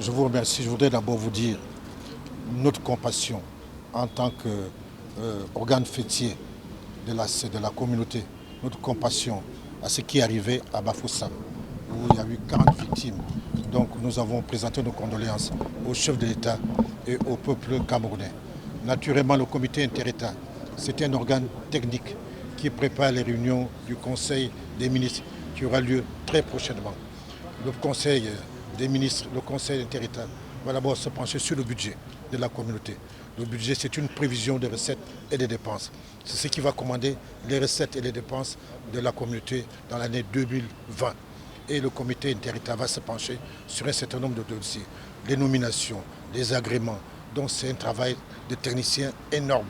Je vous remercie. Je voudrais d'abord vous dire notre compassion en tant qu'organe fêtier de la communauté, notre compassion à ce qui est arrivé à Bafoussam, où il y a eu 40 victimes. Donc nous avons présenté nos condoléances au chef de l'État et au peuple camerounais. Naturellement, le comité inter-État, c'est un organe technique qui prépare les réunions du Conseil des ministres qui aura lieu très prochainement. Le Conseil des ministres, le Conseil inter-État va d'abord se pencher sur le budget de la communauté. Le budget, c'est une prévision des recettes et des dépenses. C'est ce qui va commander les recettes et les dépenses de la communauté dans l'année 2020. Et le comité inter-État va se pencher sur un certain nombre de dossiers, les nominations, les agréments. Donc c'est un travail de technicien énorme.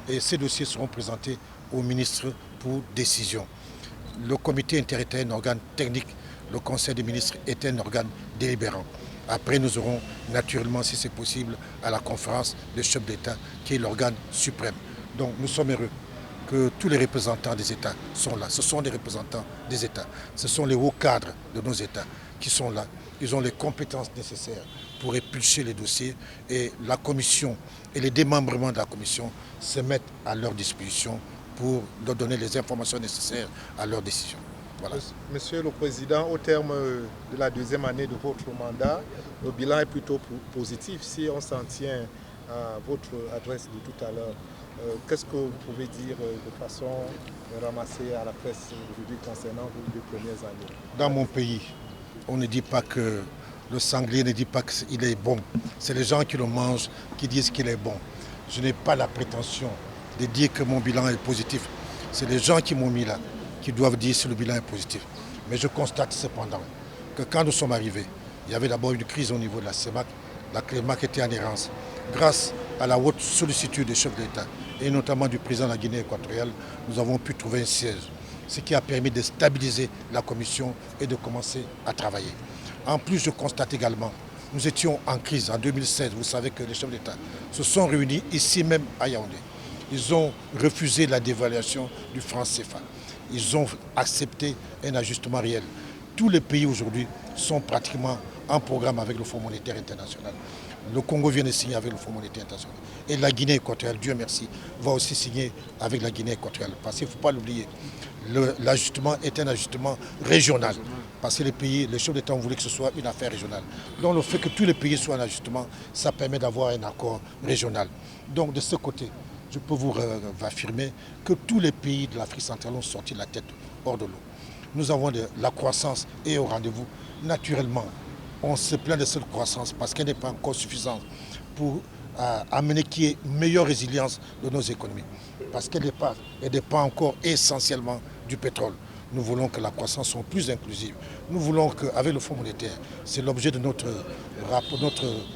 Et ces dossiers seront présentés au ministre pour décision. Le comité inter-État est un organe technique. Le Conseil des ministres est un organe délibérant. Après, nous aurons naturellement, si c'est possible, à la conférence des chefs d'État, qui est l'organe suprême. Donc nous sommes heureux que tous les représentants des États sont là. Ce sont des représentants des États. Ce sont les hauts cadres de nos États qui sont là. Ils ont les compétences nécessaires pour éplucher les dossiers et la commission et les démembrements de la commission se mettent à leur disposition pour leur donner les informations nécessaires à leur décision. Voilà. Monsieur le Président, au terme de la deuxième année de votre mandat, le bilan est plutôt positif. Si on s'en tient à votre adresse de tout à l'heure, qu'est-ce que vous pouvez dire de façon ramassée à la presse aujourd'hui concernant vos deux premières années? Dans mon pays, on ne dit pas que le sanglier ne dit pas qu'il est bon. C'est les gens qui le mangent qui disent qu'il est bon. Je n'ai pas la prétention de dire que mon bilan est positif. C'est les gens qui m'ont mis là qui doivent dire si le bilan est positif. Mais je constate cependant que quand nous sommes arrivés, il y avait d'abord une crise au niveau de la CEMAC. La CEMAC était en errance. Grâce à la haute sollicitude des chefs d'État et notamment du président de la Guinée équatoriale, nous avons pu trouver un siège, ce qui a permis de stabiliser la commission et de commencer à travailler. En plus, je constate également, nous étions en crise en 2016. Vous savez que les chefs d'État se sont réunis ici même à Yaoundé. Ils ont refusé la dévaluation du franc CFA. Ils ont accepté un ajustement réel. Tous les pays aujourd'hui sont pratiquement en programme avec le Fonds monétaire international. Le Congo vient de signer avec le Fonds monétaire international. Et la Guinée équatoriale, Dieu merci, va aussi signer avec la Guinée équatoriale. Parce qu'il ne faut pas l'oublier, l'ajustement est un ajustement régional. Parce que les chefs d'État ont voulu que ce soit une affaire régionale. Donc le fait que tous les pays soient en ajustement, ça permet d'avoir un accord régional. Donc de ce côté, je peux vous affirmer que tous les pays de l'Afrique centrale ont sorti la tête hors de l'eau. Nous avons la croissance et au rendez-vous. Naturellement, on se plaint de cette croissance parce qu'elle n'est pas encore suffisante pour amener qu'il y ait une meilleure résilience de nos économies. Parce qu'elle dépend encore essentiellement du pétrole. Nous voulons que la croissance soit plus inclusive. Nous voulons qu'avec le Fonds monétaire, c'est l'objet de notre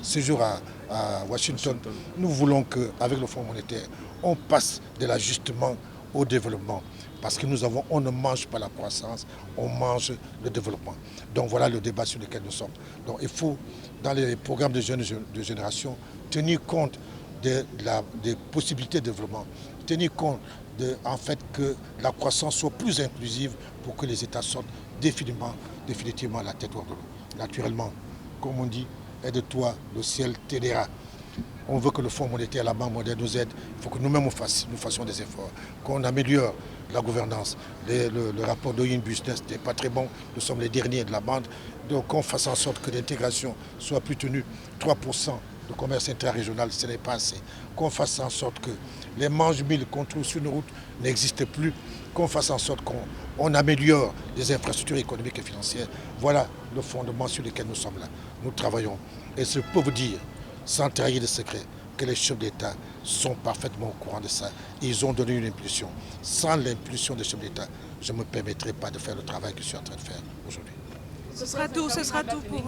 séjour à Washington. Nous voulons qu'avec le Fonds monétaire, on passe de l'ajustement au développement. Parce que on ne mange pas la croissance, on mange le développement. Donc voilà le débat sur lequel nous sommes. Donc il faut, dans les programmes de jeunes de génération, tenir compte des possibilités de développement, tenir compte en fait que la croissance soit plus inclusive pour que les États sortent définitivement la tête hors de l'eau. Naturellement, comme on dit, aide-toi, le ciel t'aidera. On veut que le Fonds monétaire, la Banque mondiale nous aide. Il faut que nous-mêmes nous fassions des efforts, qu'on améliore la gouvernance. Le rapport d'Oyin Business n'est pas très bon. Nous sommes les derniers de la bande. Donc qu'on fasse en sorte que l'intégration soit plus tenue. 3% de commerce intra-régional, ce n'est pas assez. Qu'on fasse en sorte que les mange-mille qu'on trouve sur nos routes n'existent plus. Qu'on fasse en sorte qu'on améliore les infrastructures économiques et financières. Voilà le fondement sur lequel nous sommes là. Nous travaillons. Et je peux vous dire, sans trahir de secret, que les chefs d'État sont parfaitement au courant de ça. Ils ont donné une impulsion. Sans l'impulsion des chefs d'État, je ne me permettrai pas de faire le travail que je suis en train de faire aujourd'hui. Ce sera tout pour...